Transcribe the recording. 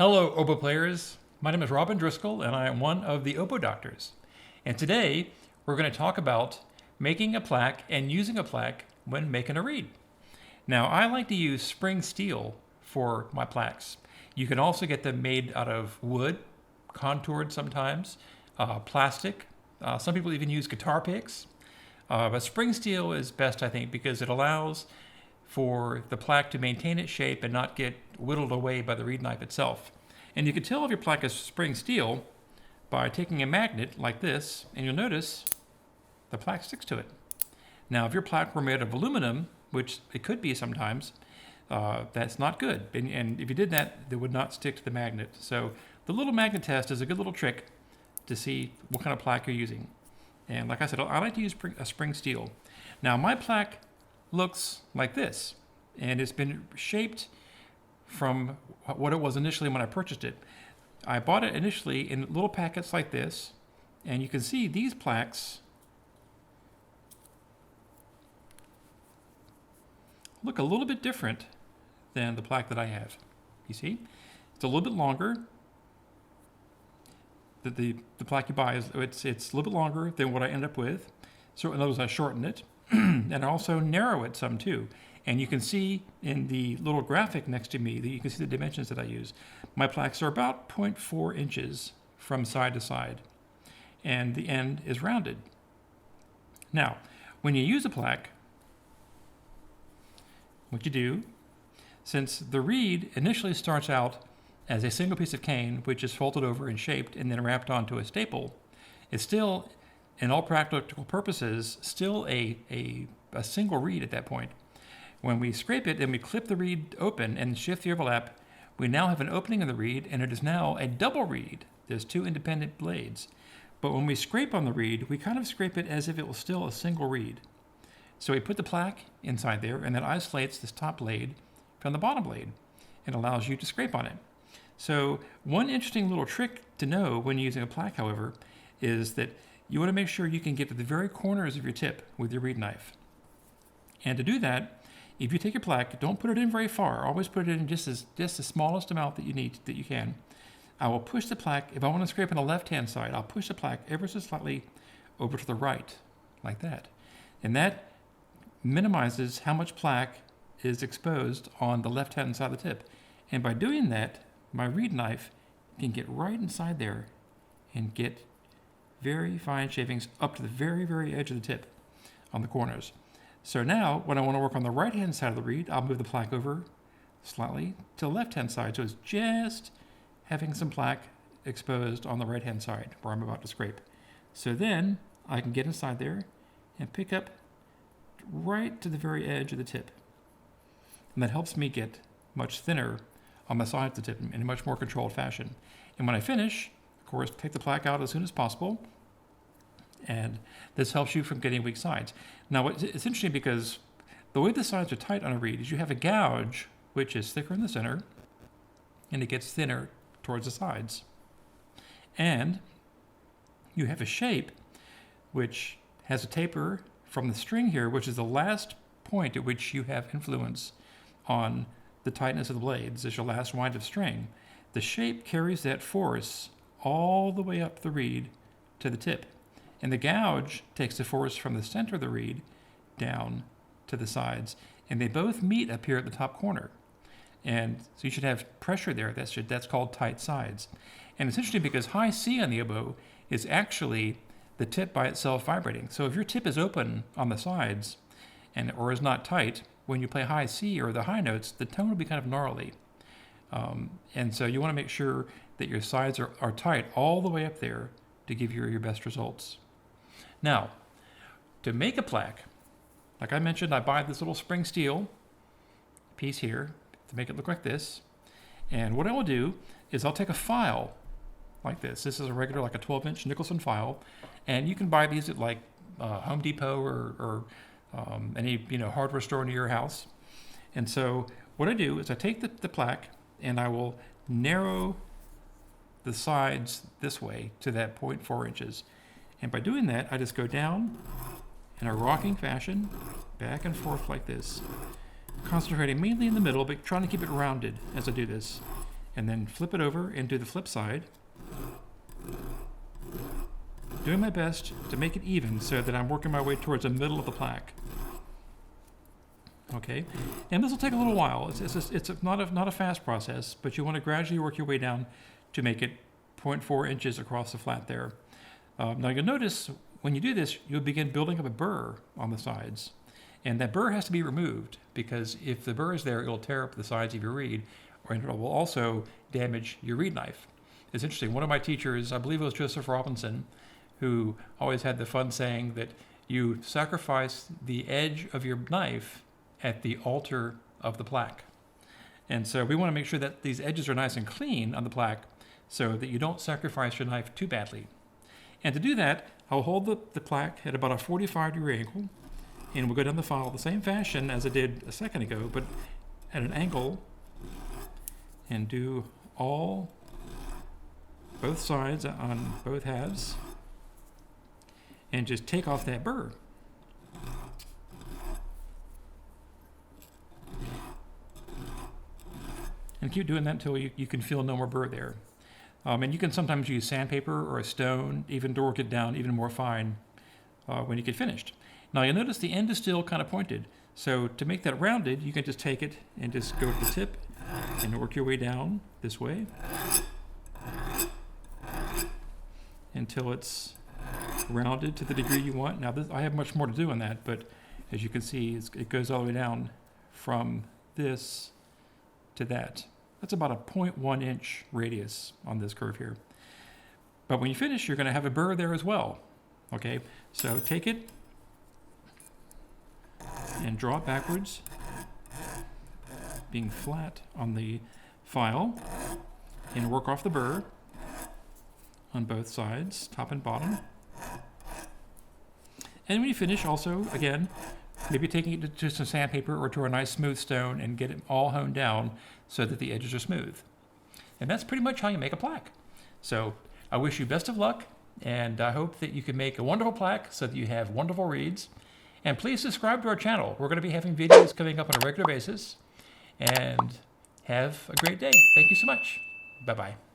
Hello, oboe players. My name is Robin Driscoll, and I am one of the oboe doctors. And today, we're going to talk about making a plaque and using a plaque when making a reed. Now, I like to use spring steel for my plaques. You can also get them made out of wood, contoured sometimes, plastic. Some people even use guitar picks. But spring steel is best, I think, because it allows for the plaque to maintain its shape and not get whittled away by the reed knife itself. And you can tell if your plaque is spring steel by taking a magnet like this, and you'll notice the plaque sticks to it. Now, if your plaque were made of aluminum, which it could be sometimes, that's not good. And if you did that, it would not stick to the magnet. So the little magnet test is a good little trick to see what kind of plaque you're using. And like I said, I like to use a spring steel. Now, my plaque looks like this, and it's been shaped from what it was initially when I purchased it. I bought it initially in little packets like this, and you can see these plaques look a little bit different than the plaque that I have. You see? It's a little bit longer. The plaque you buy is it's a little bit longer than what I end up with. So in other words, I shorten it. And I also narrow it some too. And you can see in the little graphic next to me that you can see the dimensions that I use. My plaques are about 0.4 inches from side to side. And the end is rounded. Now, when you use a plaque, what you do, since the reed initially starts out as a single piece of cane, which is folded over and shaped and then wrapped onto a staple, it's still, in all practical purposes, still a single reed at that point. When we scrape it and we clip the reed open and shift the overlap, we now have an opening in the reed, and it is now a double reed. There's two independent blades. But when we scrape on the reed, we kind of scrape it as if it was still a single reed. So we put the plaque inside there, and that isolates this top blade from the bottom blade and allows you to scrape on it. So one interesting little trick to know when using a plaque, however, is that you want to make sure you can get to the very corners of your tip with your reed knife. And to do that, if you take your plaque, don't put it in very far. Always put it in just the smallest amount that you can. I will push the plaque. If I want to scrape on the left-hand side, I'll push the plaque ever so slightly over to the right, like that. And that minimizes how much plaque is exposed on the left-hand side of the tip. And by doing that, my reed knife can get right inside there and get very fine shavings up to the very, very edge of the tip on the corners. So now, when I want to work on the right-hand side of the reed, I'll move the plaque over slightly to the left-hand side. So it's just having some plaque exposed on the right-hand side where I'm about to scrape. So then I can get inside there and pick up right to the very edge of the tip. And that helps me get much thinner on the sides of the tip in a much more controlled fashion. And when I finish, of course, take the plaque out as soon as possible. And this helps you from getting weak sides. Now, it's interesting because the way the sides are tight on a reed is you have a gouge, which is thicker in the center, and it gets thinner towards the sides. And you have a shape which has a taper from the string here, which is the last point at which you have influence on the tightness of the blades. It's your last wind of string. The shape carries that force all the way up the reed to the tip. And the gouge takes the force from the center of the reed down to the sides. And they both meet up here at the top corner. And so you should have pressure there. That's called tight sides. And it's interesting because high C on the oboe is actually the tip by itself vibrating. So if your tip is open on the sides or is not tight, when you play high C or the high notes, the tone will be kind of gnarly. And so you want to make sure that your sides are tight all the way up there to give you your best results. Now, to make a plaque, like I mentioned, I buy this little spring steel piece here to make it look like this. And what I will do is I'll take a file like this. This is a regular, like a 12-inch Nicholson file. And you can buy these at like Home Depot or any hardware store near your house. And so what I do is I take the plaque and I will narrow the sides this way to that 0.4 inches. And by doing that, I just go down in a rocking fashion, back and forth like this, concentrating mainly in the middle, but trying to keep it rounded as I do this. and then flip it over and do the flip side. Doing my best to make it even so that I'm working my way towards the middle of the plaque. Okay, and this will take a little while. It's not a fast process, but you want to gradually work your way down to make it 0.4 inches across the flat there. Now you'll notice when you do this, you'll begin building up a burr on the sides. And that burr has to be removed because if the burr is there, it'll tear up the sides of your reed, or it will also damage your reed knife. It's interesting. One of my teachers, I believe it was Joseph Robinson, who always had the fun saying that you sacrifice the edge of your knife at the altar of the plaque. And so we want to make sure that these edges are nice and clean on the plaque so that you don't sacrifice your knife too badly. And to do that, I'll hold the plaque at about a 45-degree angle, and we'll go down the file the same fashion as I did a second ago, but at an angle, and do both sides on both halves, and just take off that burr. And keep doing that until you can feel no more burr there. And you can sometimes use sandpaper or a stone even to work it down even more fine when you get finished. Now you'll notice the end is still kind of pointed. So to make that rounded, you can just take it and just go to the tip and work your way down this way until it's rounded to the degree you want. Now I have much more to do on that, but as you can see, it goes all the way down from this to that. That's about a 0.1 inch radius on this curve here. But when you finish, you're going to have a burr there as well. Okay, so take it and draw it backwards, being flat on the file, and work off the burr on both sides, top and bottom. And when you finish, also, again, maybe taking it to some sandpaper or to a nice smooth stone and get it all honed down so that the edges are smooth. And that's pretty much how you make a plaque. So I wish you best of luck, and I hope that you can make a wonderful plaque so that you have wonderful reeds. And please subscribe to our channel. We're going to be having videos coming up on a regular basis. And have a great day. Thank you so much. Bye-bye.